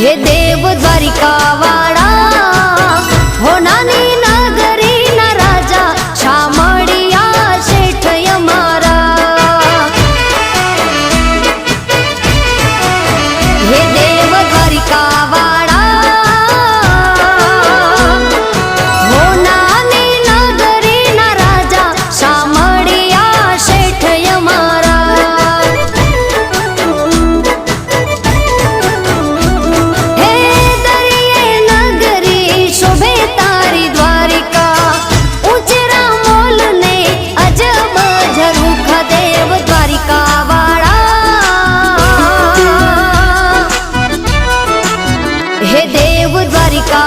हे देव द्वारिका वाळा होनानी नगरी न राजा शामळिया शेठ यमारा। हे देव द्वारिका वाळा होनानी नगरी न राजा शामळिया शेठ यमारा। हे देव द्वारिका